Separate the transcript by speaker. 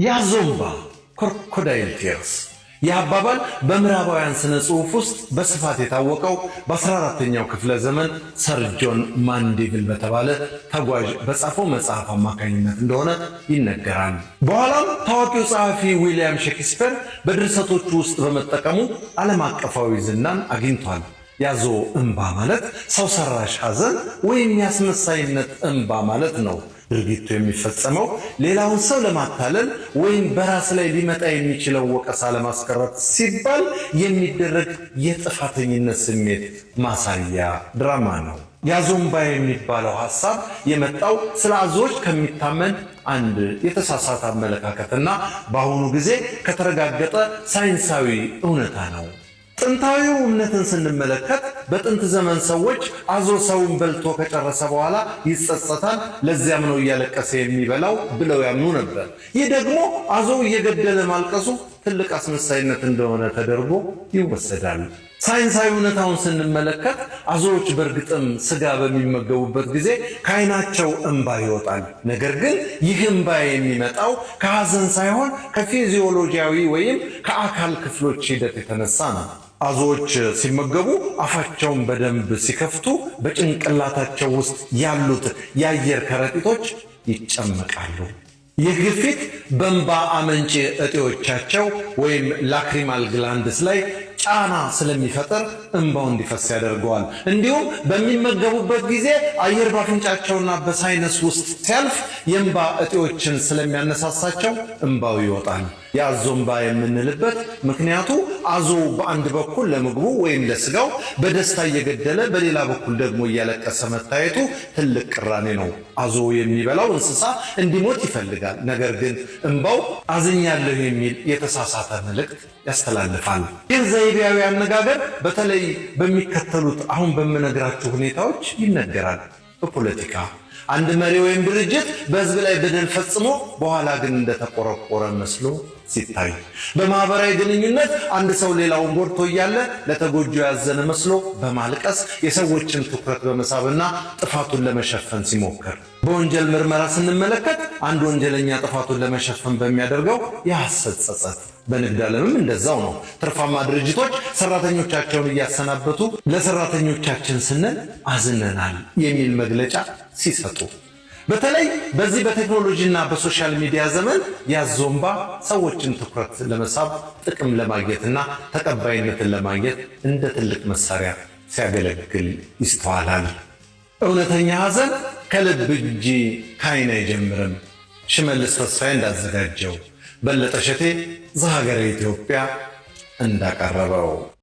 Speaker 1: ያዞምባ ክሮኮዳይል ቲርስ የአባባል በምዕራባውያን ስነ ጽሑፍ ውስጥ በስፋት የታወቀው በ14ኛው ክፍለ ዘመን ሰር ጆን ማንዴቪል በተባለ ተጓዥ በጻፈው መጽሐፍ አማካኝነት እንደሆነ ይነገራል። በኋላም ታዋቂው ጸሐፊ ዊሊያም ሼክስፒር በድርሰቶቹ ውስጥ በመጠቀሙ ዓለም አቀፋዊ ዝናን አግኝቷል። ያዞ እንባ ማለት ሰው ሰራሽ ሐዘን ወይም ያስመሳይነት እንባ ማለት ነው። ድርጊቱ የሚፈጸመው ሌላውን ሰው ለማታለል ወይም በራስ ላይ ሊመጣ የሚችለው ወቀሳ ለማስቀረት ሲባል የሚደረግ የጥፋተኝነት ስሜት ማሳያ ድራማ ነው። ያዞምባ የሚባለው ሐሳብ የመጣው ስለ አዞዎች ከሚታመን አንድ የተሳሳተ አመለካከትና በአሁኑ ጊዜ ከተረጋገጠ ሳይንሳዊ እውነታ ነው። ጥንታዊው እምነትን ስንመለከት በጥንት ዘመን ሰዎች አዞ ሰውን በልቶ ከጨረሰ በኋላ ይጸጸታል፣ ለዚያም ነው እያለቀሰ የሚበላው ብለው ያምኑ ነበር። ይህ ደግሞ አዞው እየገደለ ማልቀሱ ትልቅ አስመሳይነት እንደሆነ ተደርጎ ይወሰዳል። ሳይንሳዊ እውነታውን ስንመለከት አዞዎች በእርግጥም ስጋ በሚመገቡበት ጊዜ ከዓይናቸው እንባ ይወጣል። ነገር ግን ይህ እንባ የሚመጣው ከሐዘን ሳይሆን ከፊዚዮሎጂያዊ ወይም ከአካል ክፍሎች ሂደት የተነሳ ነው። አዞዎች ሲመገቡ አፋቸውን በደንብ ሲከፍቱ በጭንቅላታቸው ውስጥ ያሉት የአየር ከረጢቶች ይጨመቃሉ። ይህ ግፊት በእንባ አመንጭ እጢዎቻቸው ወይም ላክሪማል ግላንድስ ላይ ጫና ስለሚፈጠር እንባው እንዲፈስ ያደርገዋል። እንዲሁም በሚመገቡበት ጊዜ አየር ባፍንጫቸውና በሳይነስ ውስጥ ሲያልፍ የእንባ እጢዎችን ስለሚያነሳሳቸው እንባው ይወጣል። የአዞ እንባ የምንልበት ምክንያቱ አዞው በአንድ በኩል ለምግቡ ወይም ለስጋው በደስታ እየገደለ በሌላ በኩል ደግሞ እያለቀሰ መታየቱ ትልቅ ቅራኔ ነው። አዞ የሚበላው እንስሳ እንዲሞት ይፈልጋል። ነገር ግን እንባው አዝኛለሁ የሚል የተሳሳተ መልእክት ያስተላልፋል። ይህ ዘይቤያዊ አነጋገር በተለይ በሚከተሉት አሁን በምነግራችሁ ሁኔታዎች ይነገራል። በፖለቲካ አንድ መሪ ወይም ድርጅት በሕዝብ ላይ በደል ፈጽሞ በኋላ ግን እንደተቆረቆረ መስሎ ሲታይ፣ በማህበራዊ ግንኙነት አንድ ሰው ሌላውን ጎድቶ እያለ ለተጎጂው ያዘነ መስሎ በማልቀስ የሰዎችን ትኩረት በመሳብና ጥፋቱን ለመሸፈን ሲሞክር፣ በወንጀል ምርመራ ስንመለከት አንድ ወንጀለኛ ጥፋቱን ለመሸፈን በሚያደርገው የሐሰት ጸጸት፣ በንግድ ዓለምም እንደዛው ነው። ትርፋማ ድርጅቶች ሰራተኞቻቸውን እያሰናበቱ ለሰራተኞቻችን ስንል አዝነናል የሚል መግለጫ ሲሰጡ፣ በተለይ በዚህ በቴክኖሎጂና በሶሻል ሚዲያ ዘመን ያዞ እንባ ሰዎችን ትኩረት ለመሳብ ጥቅም ለማግኘትና ተቀባይነትን ለማግኘት እንደ ትልቅ መሳሪያ ሲያገለግል ይስተዋላል። እውነተኛ ሐዘን ከልብ እንጂ ከዓይን አይጀምርም። ሽመልስ ተስፋዬ እንዳዘጋጀው፣ በለጠ ሸቴ ዘሀገረ ኢትዮጵያ እንዳቀረበው